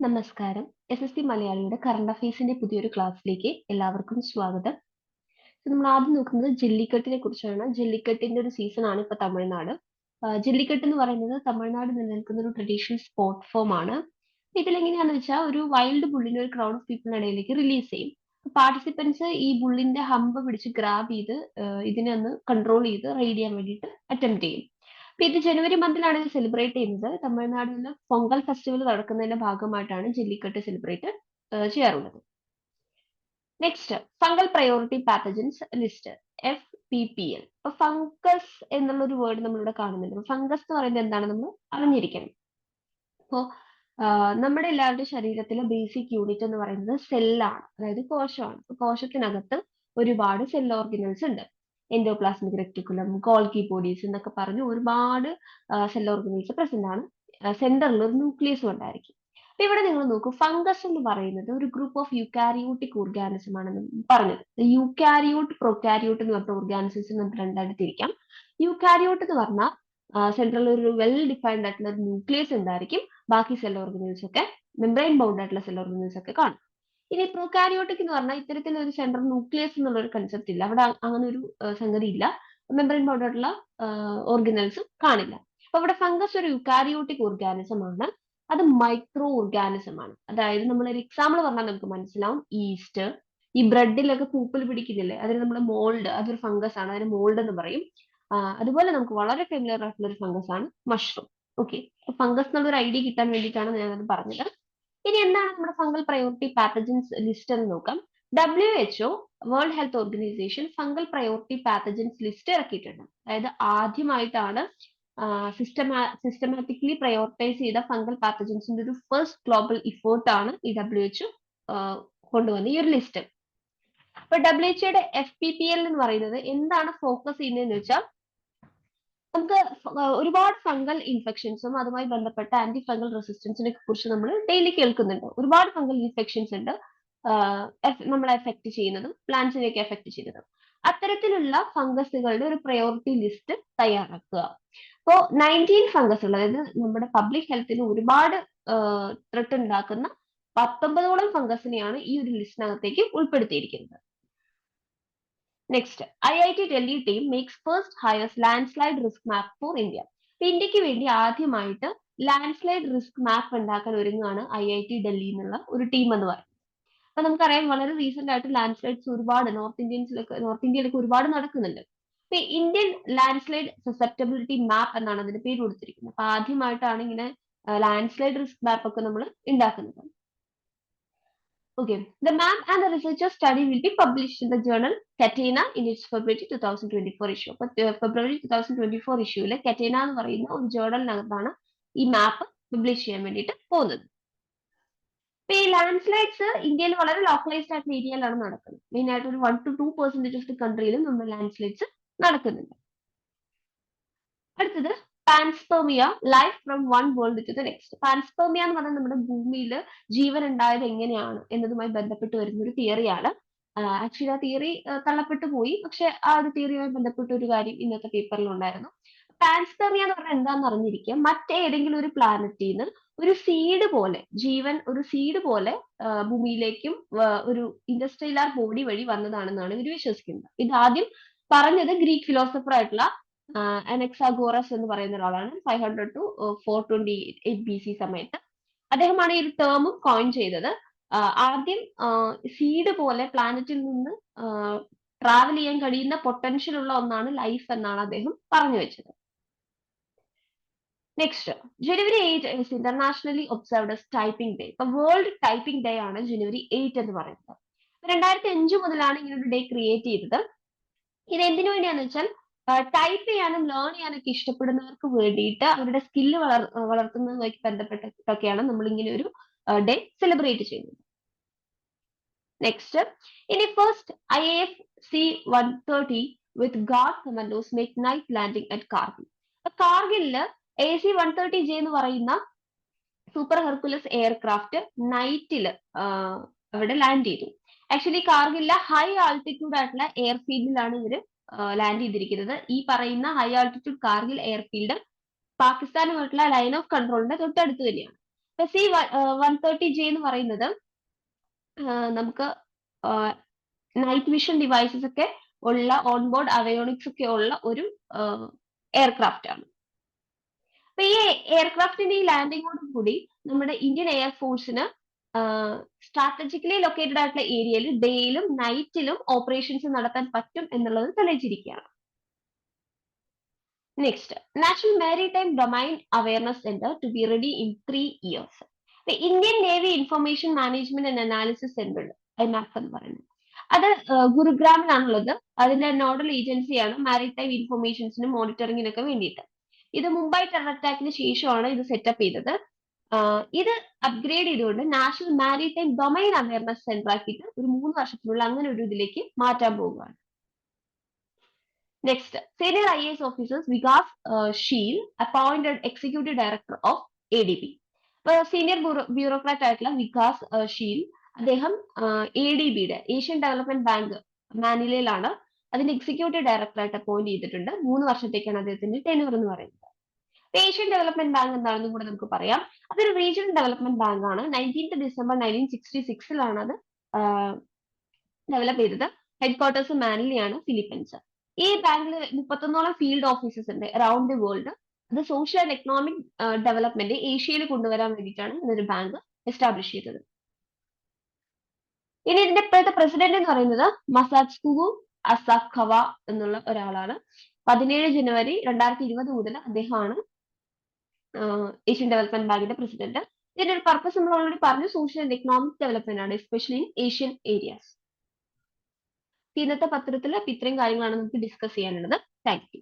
നമസ്കാരം. എസ്.എസ്.സി മലയാളിയുടെ കറണ്ട് അഫയേഴ്സിന്റെ പുതിയൊരു ക്ലാസ്സിലേക്ക് എല്ലാവർക്കും സ്വാഗതം. നമ്മൾ ആദ്യം നോക്കുന്നത് ജല്ലിക്കെട്ടിനെ കുറിച്ചാണ്. ജല്ലിക്കെട്ടിന്റെ ഒരു സീസൺ ആണ് ഇപ്പൊ തമിഴ്നാട്. ജല്ലിക്കെട്ട് എന്ന് പറയുന്നത് തമിഴ്നാട് നിലനിൽക്കുന്ന ഒരു ട്രഡീഷണൽ സ്പോർട്ട് ഫോം ആണ്. ഇതിലെങ്ങനെയാന്ന് വെച്ചാൽ ഒരു വൈൽഡ് ബുള്ളിനെ ഒരു ക്രൗഡ് ഓഫ് പീപ്പിളിന്റെ ഇടയിലേക്ക് റിലീസ് ചെയ്യും. പാർട്ടിസിപ്പൻസ് ഈ ബുള്ളിന്റെ ഹമ്പ് പിടിച്ച് ഗ്രാബ് ചെയ്ത് ഇതിനെ ഒന്ന് കൺട്രോൾ ചെയ്ത് റൈഡ് ചെയ്യാൻ വേണ്ടിയിട്ട് അറ്റംപ്റ്റ് ചെയ്യും. അപ്പൊ ഇത് ജനുവരി മന്തിലാണ് ഇത് സെലിബ്രേറ്റ് ചെയ്യുന്നത്. തമിഴ്നാട്ടിൽ പൊങ്കൽ ഫെസ്റ്റിവൽ നടക്കുന്നതിന്റെ ഭാഗമായിട്ടാണ് ജല്ലിക്കെട്ട് സെലിബ്രേറ്റ് ചെയ്യാറുള്ളത്. Next, fungal priority pathogens list FPPL. അപ്പൊ ഫംഗസ് എന്നുള്ള ഒരു വേർഡ് നമ്മളിവിടെ കാണുന്നുണ്ട്. ഫംഗസ് എന്ന് പറയുന്നത് എന്താണെന്ന് നമ്മൾ അറിഞ്ഞിരിക്കണം. അപ്പോ നമ്മുടെ എല്ലാവരുടെയും ശരീരത്തിലെ ബേസിക് യൂണിറ്റ് എന്ന് പറയുന്നത് സെല്ലാണ്, അതായത് കോശമാണ്. കോശത്തിനകത്ത് ഒരുപാട് സെൽ ഓർഗനൽസ് ഉണ്ട്. എൻഡോപ്ലാസ്മിക് റെക്ടിക്കുലം, ഗോൾഗി ബോഡീസ് എന്നൊക്കെ പറഞ്ഞ് ഒരുപാട് സെൽ ഓർഗനൽസ് പ്രസന്റ് ആണ്. സെന്ററിൽ ഒരു ന്യൂക്ലിയസും ഉണ്ടായിരിക്കും. അപ്പൊ ഇവിടെ നിങ്ങൾ നോക്കൂ, ഫംഗസ് എന്ന് പറയുന്നത് ഒരു ഗ്രൂപ്പ് ഓഫ് യൂക്കാരിയോട്ടിക് ഓർഗാനിസം ആണെന്ന് പറഞ്ഞത്. യൂക്കാരിയോട്ട്, പ്രൊക്കാരിയോട്ട് എന്ന് പറഞ്ഞ ഓർഗാനിസംസ് നമുക്ക് രണ്ടായിട്ട് തിരിക്കാം. യൂക്കാരിയോട്ട് എന്ന് പറഞ്ഞാൽ സെൻട്രൽ ഒരു വെൽ ഡിഫൈൻഡ് ആയിട്ടുള്ള ഒരു ന്യൂക്ലിയസ് ഉണ്ടായിരിക്കും. ബാക്കി സെൽ ഓർഗനൽസ് ഒക്കെ മെംബ്രെയിൻ ബൗണ്ട് ആയിട്ടുള്ള സെൽ ഓർഗനൽസ് ഒക്കെ കാണും. ഇനി പ്രൊകാരിയോട്ടിക് എന്ന് പറഞ്ഞാൽ ഇത്തരത്തിൽ ഒരു സെൻട്രൽ ന്യൂക്ലിയസ് എന്നുള്ള ഒരു കൺസെപ്റ്റ് ഇല്ല. അവിടെ അങ്ങനെ ഒരു സംഗതി ഇല്ല. മെംബ്രെയിൻ ബൗണ്ട് ആയിട്ടുള്ള ഓർഗനൽസും കാണില്ല. അപ്പൊ ഇവിടെ ഫംഗസ് ഒരു യുക്കാരിയോട്ടിക് ഓർഗാനിസം ആണ്. അത് മൈക്രോ ഓർഗാനിസം ആണ്. അതായത് നമ്മൾ ഒരു എക്സാമ്പിൾ പറഞ്ഞാൽ നമുക്ക് മനസ്സിലാവും. ഈസ്റ്റ്, ഈ ബ്രെഡിലൊക്കെ പൂപ്പൽ പിടിക്കുന്നില്ലേ, അതിന് നമ്മൾ മോൾഡ്, അതൊരു ഫംഗസ് ആണ്, അതിന് മോൾഡ് എന്ന് പറയും. അതുപോലെ നമുക്ക് വളരെ ഫെമിലിയർ ആയിട്ടുള്ള ഒരു ഫംഗസ് ആണ് മഷ്റൂം. ഓക്കെ, ഫംഗസ് എന്നുള്ള ഒരു ഐഡിയ കിട്ടാൻ വേണ്ടിയിട്ടാണ് ഞാൻ അത് പറഞ്ഞത്. ഇനി എന്താണ് നമ്മുടെ ഫംഗൽ പ്രയോറിറ്റി പാത്തജൻസ് ലിസ്റ്റ് എന്ന് നോക്കാം. WHO, world health organisation, fungal priority pathogens list ഇറക്കിയിട്ടുണ്ട്. അതായത് ആദ്യമായിട്ടാണ് സിസ്റ്റമാറ്റിക്കലി പ്രയോറിറ്റൈസ് ചെയ്ത ഫംഗൽ പാത്തജൻസിന്റെ ഒരു ഫസ്റ്റ് ഗ്ലോബൽ ഇഫോർട്ട് ആണ് ഈ WHO കൊണ്ടുവന്ന ഈ ഒരു ലിസ്റ്റ്. അപ്പൊ WHOയുടെ FPPL എന്ന് പറയുന്നത് എന്താണ് ഫോക്കസ് ചെയ്യുന്നതെന്ന് വെച്ചാൽ, നമുക്ക് ഒരുപാട് ഫംഗൽ ഇൻഫെക്ഷൻസും അതുമായി ബന്ധപ്പെട്ട ആന്റി ഫംഗൽ റെസിസ്റ്റൻസിനെ കുറിച്ച് നമ്മൾ ഡെയിലി കേൾക്കുന്നുണ്ട്. ഒരുപാട് ഫംഗൽ ഇൻഫെക്ഷൻസ് ഉണ്ട് നമ്മളെ എഫക്ട് ചെയ്യുന്നതും പ്ലാന്റ്സിനെയൊക്കെ എഫക്ട് ചെയ്യുന്നതും. അത്തരത്തിലുള്ള ഫംഗസുകളുടെ ഒരു പ്രയോറിറ്റി ലിസ്റ്റ് തയ്യാറാക്കുക. അപ്പോ 19 ഫംഗസുകൾ, അതായത് നമ്മുടെ പബ്ലിക് ഹെൽത്തിന് ഒരുപാട് ത്രെട്ട് ഉണ്ടാക്കുന്ന 19ഓളം ഫംഗസിനെയാണ് ഈ ഒരു ലിസ്റ്റിനകത്തേക്ക് ഉൾപ്പെടുത്തിയിരിക്കുന്നത്. Next, IIT Delhi team makes first ഹയർസ് landslide risk map for India. ഇന്ത്യക്ക് വേണ്ടി ആദ്യമായിട്ട് ലാൻഡ്സ്ലൈഡ് റിസ്ക് മാപ്പ് ഉണ്ടാക്കാൻ ഒരുങ്ങുകയാണ് IIT ഡൽഹി എന്നുള്ള ഒരു ടീം എന്ന് പറയുന്നത്. അപ്പൊ നമുക്കറിയാം, വളരെ റീസെന്റ് ആയിട്ട് ലാൻഡ്സ്ലൈഡ്സ് ഒരുപാട് നോർത്ത് ഇന്ത്യയിലൊക്കെ ഒരുപാട് നടക്കുന്നുണ്ട്. അപ്പൊ ഇന്ത്യൻ ലാൻഡ്സ്ലൈഡ് സസെപ്റ്റബിലിറ്റി മാപ്പ് എന്നാണ് അതിന്റെ പേര് കൊടുത്തിരിക്കുന്നത്. അപ്പൊ ആദ്യമായിട്ടാണ് ഇങ്ങനെ ലാൻഡ്സ്ലൈഡ് റിസ്ക് മാപ്പ് ഒക്കെ നമ്മൾ ഉണ്ടാക്കുന്നത്. Okay, the map and the researcher study will be published in the journal Catena in its February 2024 issue. അപ്പൊ February 2024 ഇഷ്യൂല് Catena എന്ന് പറയുന്ന ഒരു ജേർണലിനകത്താണ് ഈ മാപ്പ് പബ്ലിഷ് ചെയ്യാൻ വേണ്ടിയിട്ട് പോകുന്നത്. ഇപ്പൊ ഈ ലാൻഡ് സ്ലൈഡ്സ് ഇന്ത്യയിൽ വളരെ ലോക്കലൈസ്ഡ് ആയിട്ടുള്ള ഏരിയയിലാണ് നടക്കുന്നത്. മെയിൻ ആയിട്ട് ഒരു 1 to 2% ഓഫ് ദി കൺട്രിയിലും നമ്മുടെ ലാൻഡ് സ്ലൈഡ്സ് നടക്കുന്നുണ്ട്. അടുത്തത് panspermia, life from one world to the next. Panspermia എന്ന് പറഞ്ഞാൽ നമ്മുടെ ഭൂമിയിൽ ജീവൻ ഉണ്ടായത് എങ്ങനെയാണ് എന്നതുമായി ബന്ധപ്പെട്ട് വരുന്ന ഒരു തിയറിയാണ്. ആക്ച്വലി ആ തിയറി തള്ളപ്പെട്ടു പോയി, പക്ഷെ ആ ഒരു തിയറിയുമായി ബന്ധപ്പെട്ട ഒരു കാര്യം ഇന്നത്തെ പേപ്പറിൽ ഉണ്ടായിരുന്നു. പാൻസ്പെർമിയ എന്ന് പറഞ്ഞാൽ എന്താണെന്ന് അറിഞ്ഞിരിക്കുക. മറ്റേതെങ്കിലും ഒരു പ്ലാനറ്റിൽ നിന്ന് ഒരു സീഡ് പോലെ ജീവൻ, ഒരു സീഡ് പോലെ ഭൂമിയിലേക്കും ഒരു ഇൻഡസ്ട്രിയലാർ ബോഡി വഴി വന്നതാണെന്നാണ് ഇവർ വിശ്വസിക്കുന്നത്. ഇത് ആദ്യം പറഞ്ഞത് ഗ്രീക്ക് ഫിലോസഫർ ആയിട്ടുള്ള അനക്സാഗോറസ് എന്ന് പറയുന്ന ഒരാളാണ്. 500 to 428 BC സമയത്ത് അദ്ദേഹമാണ് ഈ ഒരു ടേമും കോയിൻ ചെയ്തത്. ആദ്യം സീഡ് പോലെ പ്ലാനറ്റിൽ നിന്ന് ട്രാവൽ ചെയ്യാൻ കഴിയുന്ന പൊട്ടൻഷ്യൽ ഉള്ള ഒന്നാണ് ലൈഫ് എന്നാണ് അദ്ദേഹം പറഞ്ഞു വെച്ചത്. Next, January 8 is internationally observed as typing day. ഇപ്പൊ വേൾഡ് ടൈപ്പിംഗ് ഡേ ആണ് ജനുവരി 8 എന്ന് പറയുന്നത്. 2005 മുതലാണ് ഇങ്ങനെ ഒരു ഡേ ക്രിയേറ്റ് ചെയ്തത്. ഇത് എന്തിനു വേണ്ടിയാന്ന് വെച്ചാൽ, ടൈപ്പ് ചെയ്യാനും ലേൺ ചെയ്യാനൊക്കെ ഇഷ്ടപ്പെടുന്നവർക്ക് വേണ്ടിയിട്ട് അവരുടെ സ്കില്ല് വളർത്തുന്നതുമായി ബന്ധപ്പെട്ടിട്ടൊക്കെയാണ് നമ്മൾ ഇങ്ങനെ ഒരു ഡേ സെലിബ്രേറ്റ് ചെയ്യുന്നത്. നെക്സ്റ്റ്, ഇനി first IAF C-130 with guard commandos make night landing at Kargil. കാർഗിലില് AC-130J എന്ന് പറയുന്ന സൂപ്പർ ഹെർക്കുലസ് എയർക്രാഫ്റ്റ് നൈറ്റില് അവിടെ ലാൻഡ് ചെയ്തു. ആക്ച്വലി കാർഗിലിലെ ഹൈ ആൾട്ടിറ്റ്യൂഡ് ആയിട്ടുള്ള എയർഫീൽഡിലാണ് ഇവര് ലാൻഡ് ചെയ്തിരിക്കുന്നത്. ഈ പറയുന്ന ഹൈ ആൾട്ടിറ്റ്യൂഡ് കാർഗിൽ എയർഫീൽഡ് പാകിസ്ഥാനുമായിട്ടുള്ള ലൈൻ ഓഫ് കൺട്രോളിന്റെ തൊട്ടടുത്ത് തന്നെയാണ്. C-130J എന്ന് പറയുന്നത് നമുക്ക് നൈറ്റ് വിഷൻ ഡിവൈസസ് ഒക്കെ ഉള്ള ഓൺബോർഡ് അവയോണിക്സ് ഒക്കെ ഉള്ള ഒരു എയർക്രാഫ്റ്റ് ആണ്. അപ്പൊ ഈ എയർക്രാഫ്റ്റിന്റെ ഈ ലാൻഡിങ്ങോട് കൂടി നമ്മുടെ ഇന്ത്യൻ എയർഫോഴ്സിന് സ്ട്രാറ്റജിക്കലി ലൊക്കേറ്റഡ് ആയിട്ടുള്ള ഏരിയയിൽ ഡേയിലും നൈറ്റിലും ഓപ്പറേഷൻസ് നടത്താൻ പറ്റും എന്നുള്ളത് തെളിയിച്ചിരിക്കുകയാണ്. Next, national maritime domain awareness centre to be ready in 3 years. Indian Navy information management and analysis centre IMAC എന്ന് പറയുന്നത്. അത് ഗുരുഗ്രാമിലാണുള്ളത്. അതിന്റെ നോഡൽ ഏജൻസിയാണ് മാരിടൈം ഇൻഫർമേഷൻസിനും മോണിറ്ററിംഗിനൊക്കെ വേണ്ടിയിട്ട്. ഇത് മുംബൈ ടെറർ അറ്റാക്കിന് ശേഷമാണ് ഇത് സെറ്റപ്പ് ചെയ്തത്. ഇത് അപ്ഗ്രേഡ് ചെയ്തുകൊണ്ട് national maritime domain awareness centre ആക്കിയിട്ട് ഒരു 3 വർഷത്തിനുള്ള അങ്ങനെ ഒരു ഇതിലേക്ക് മാറ്റാൻ പോവുകയാണ്. Next, senior IAS officers Vikas she'll appointed executive director of ADB. അപ്പൊ സീനിയർ ബ്യൂറോക്രാറ്റ് ആയിട്ടുള്ള വികാസ് ഷീൽ, അദ്ദേഹം ADBയുടെ ഏഷ്യൻ ഡെവലപ്മെന്റ് ബാങ്ക് മാനിലയിലാണ് അതിന്റെ എക്സിക്യൂട്ടീവ് ഡയറക്ടറായിട്ട് അപ്പോയിന്റ് ചെയ്തിട്ടുണ്ട്. 3 വർഷത്തേക്കാണ് അദ്ദേഹത്തിന്റെ ടെന്യൂർ എന്ന് പറയുന്നത്. ഏഷ്യൻ ഡെവലപ്മെന്റ് ബാങ്ക് എന്താണെന്നും കൂടെ നമുക്ക് പറയാം. അതൊരു റീജിയണൽ ഡെവലപ്മെന്റ് ബാങ്ക് ആണ്. 19th December 1966 അത് ഡെവലപ്പ് ചെയ്തത്. ഹെഡ്ക്വാർട്ടേഴ്സ് മാനിലയാണ്, ഫിലിപ്പീൻസ്. ഈ ബാങ്കിൽ 31ഓളം ഫീൽഡ് ഓഫീസസ് ഉണ്ട് അറൌണ്ട് ദി വേൾഡ്. അത് സോഷ്യൽ ആൻഡ് എക്കണോമിക് ഡെവലപ്മെന്റ് ഏഷ്യയിൽ കൊണ്ടുവരാൻ വേണ്ടിയിട്ടാണ് ഇതൊരു ബാങ്ക് എസ്റ്റാബ്ലിഷ് ചെയ്തത്. ഇനി ഇതിന്റെ ഇപ്പോഴത്തെ പ്രസിഡന്റ് എന്ന് പറയുന്നത് മസാറ്റ്സുകു അസാഖവ എന്നുള്ള ഒരാളാണ്. 17 January 2020 മുതൽ അദ്ദേഹമാണ് ഏഷ്യൻ ഡെവലപ്മെന്റ് ബാങ്കിന്റെ പ്രസിഡന്റ്. ഇതിന്റെ ഒരു പർപ്പസ് നമ്മൾ ഓൾറെഡി പറഞ്ഞു, സോഷ്യൽ ആൻഡ് എക്കണോമിക് ഡെവലപ്മെന്റ് ആണ്, എസ്പെഷ്യലി ഇൻ ഏഷ്യൻ ഏരിയാസ്. ഇന്നത്തെ പത്രത്തിൽ ഇത്രയും കാര്യങ്ങളാണ് നമുക്ക് ഡിസ്കസ് ചെയ്യാനുള്ളത്. Thank you.